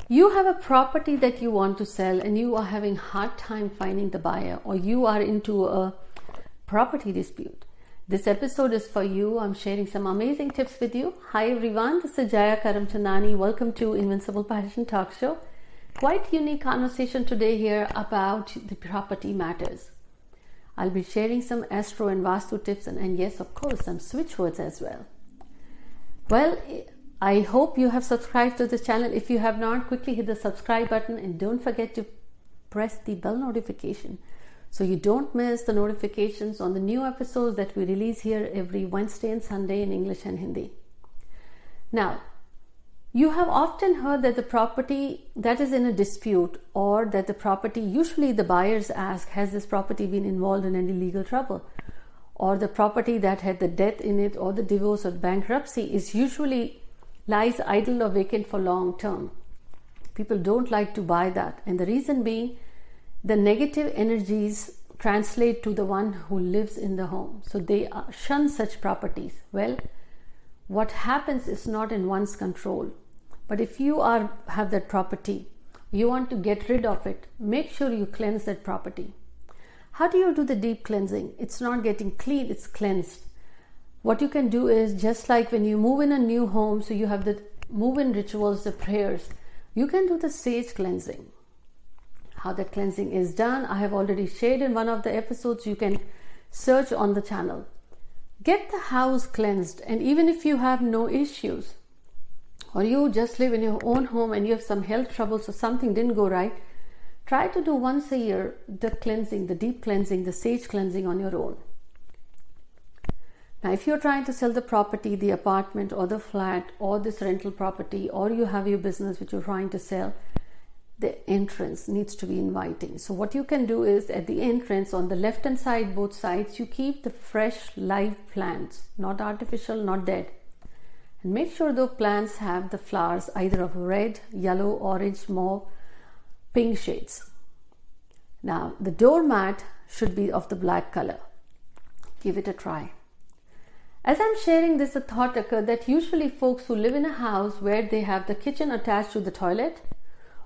You have a property that you want to sell and you are having hard time finding the buyer, or you are into a property dispute. This episode is for you. I'm sharing some amazing tips with you. Hi everyone, this is Jaya Karamchandani. Welcome to Invincible Passion Talk Show. Quite unique conversation today here about the property matters. I'll be sharing some Astro and Vastu tips and yes, of course, some switchwords as well. Well, I hope you have subscribed to this channel. If you have not, quickly hit the subscribe button and don't forget to press the bell notification so you don't miss the notifications on the new episodes that we release here every Wednesday and Sunday in English and Hindi. Now, you have often heard that the property that is in a dispute, or that the property, usually the buyers ask, has this property been involved in any legal trouble? Or the property that had the death in it, or the divorce or bankruptcy, is usually lies idle or vacant for long term. People don't like to buy that, and the reason being the negative energies translate to the one who lives in the home, so they shun such properties. Well, what happens is not in one's control, but if you have that property, you want to get rid of it, make sure you cleanse that property. How do you do the deep cleansing? It's not getting clean, it's cleansed. What you can do is, just like when you move in a new home, so you have the move-in rituals, the prayers, you can do the sage cleansing. How that cleansing is done, I have already shared in one of the episodes. You can search on the channel. Get the house cleansed, and even if you have no issues, or you just live in your own home and you have some health troubles or something didn't go right, try to do once a year the cleansing, the deep cleansing, the sage cleansing on your own. Now, if you're trying to sell the property, the apartment or the flat or this rental property, or you have your business which you're trying to sell, the entrance needs to be inviting. So what you can do is, at the entrance on the left hand side, both sides, you keep the fresh live plants, not artificial, not dead. And make sure those plants have the flowers either of red, yellow, orange, mauve, pink shades. Now, the doormat should be of the black color. Give it a try. As I'm sharing this, a thought occurred that usually folks who live in a house where they have the kitchen attached to the toilet,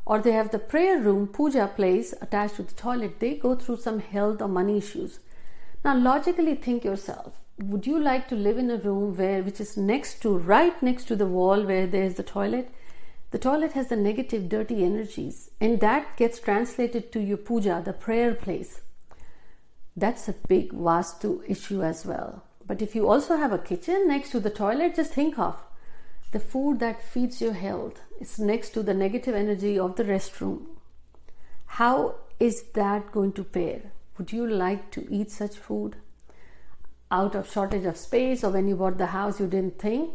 or they have the prayer room, puja place attached to the toilet, they go through some health or money issues. Now, logically think yourself, would you like to live in a room which is right next to the wall where there's the toilet? The toilet has the negative, dirty energies, and that gets translated to your puja, the prayer place. That's a big Vastu issue as well. But if you also have a kitchen next to the toilet, just think of the food that feeds your health is next to the negative energy of the restroom. How is that going to pair? Would you like to eat such food out of shortage of space, or when you bought the house you didn't think?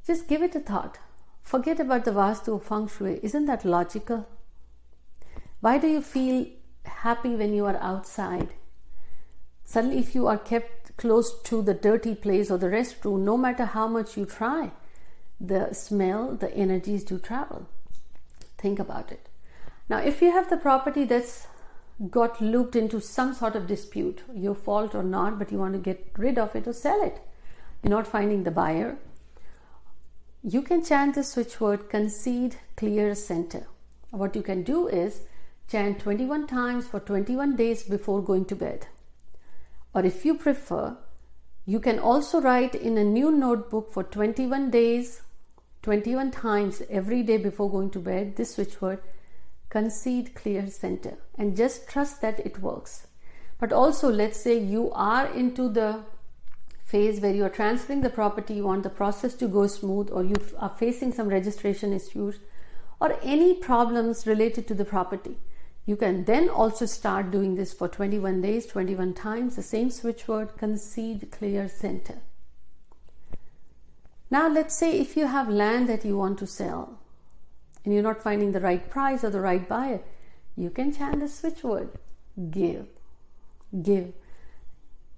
Just give it a thought. Forget about the Vastu or Feng Shui. Isn't that logical? Why do you feel happy when you are outside? Suddenly, if you are kept close to the dirty place or the restroom, no matter how much you try, the smell, the energies do travel. Think about it. Now, if you have the property that's got looped into some sort of dispute, your fault or not, but you want to get rid of it or sell it, you're not finding the buyer, you can chant the switch word, concede, clear, center. What you can do is chant 21 times for 21 days before going to bed. Or if you prefer, you can also write in a new notebook for 21 days, 21 times every day before going to bed, this switch word, concede, clear, center, and just trust that it works. But also, let's say you are into the phase where you are transferring the property, you want the process to go smooth, or you are facing some registration issues or any problems related to the property. You can then also start doing this for 21 days, 21 times, the same switch word, concede, clear, center. Now, let's say if you have land that you want to sell and you're not finding the right price or the right buyer, you can chant the switch word, give, give.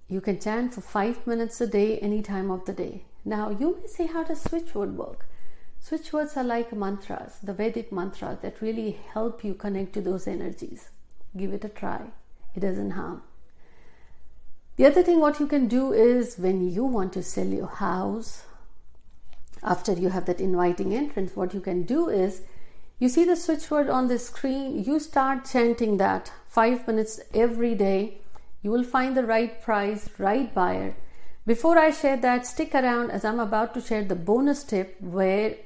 You can chant for 5 minutes a day, any time of the day. Now, you may say, how does switch word work? Switch words are like mantras, the Vedic mantras that really help you connect to those energies. Give it a try. It doesn't harm. The other thing what you can do is, when you want to sell your house, after you have that inviting entrance, what you can do is You see the switch word on the screen, you start chanting that 5 minutes every day. You will find the right price, right buyer. Before I share that, stick around as I'm about to share the bonus tip where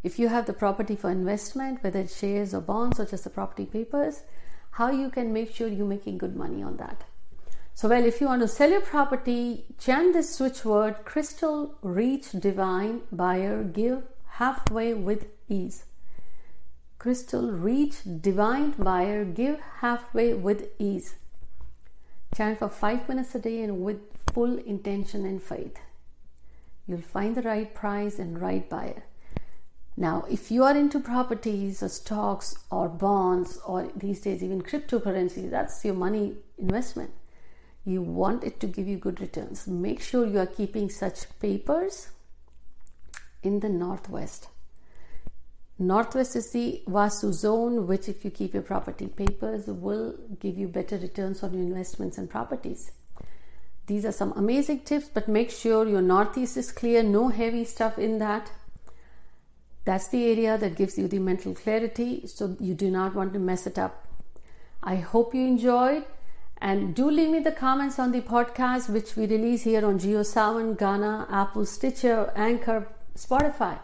if you have the property for investment, whether it's shares or bonds or just the property papers, how you can make sure you're making good money on that. So, well, if you want to sell your property, chant this switch word: crystal, reach, divine, buyer, give halfway with ease. Crystal, reach, divine, buyer, give halfway with ease. Chant for 5 minutes a day and with full intention and faith. You'll find the right price and right buyer. Now, if you are into properties or stocks or bonds or these days even cryptocurrency, that's your money investment. You want it to give you good returns. Make sure you are keeping such papers in the northwest. Northwest is the Vaastu zone, which if you keep your property papers will give you better returns on your investments and properties. These are some amazing tips, but make sure your northeast is clear, no heavy stuff in that. That's the area that gives you the mental clarity, so you do not want to mess it up. I hope you enjoyed, and do leave me the comments on the podcast which we release here on JioSaavn, Ghana, Apple, Stitcher, Anchor, Spotify.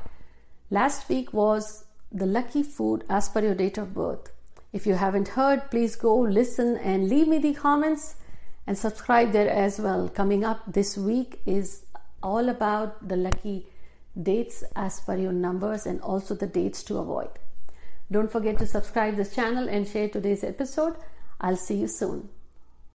Last week was the lucky food as per your date of birth. If you haven't heard, please go listen and leave me the comments and subscribe there as well. Coming up this week is all about the lucky dates as per your numbers and also the dates to avoid. Don't forget to subscribe this channel and share today's episode. I'll see you soon.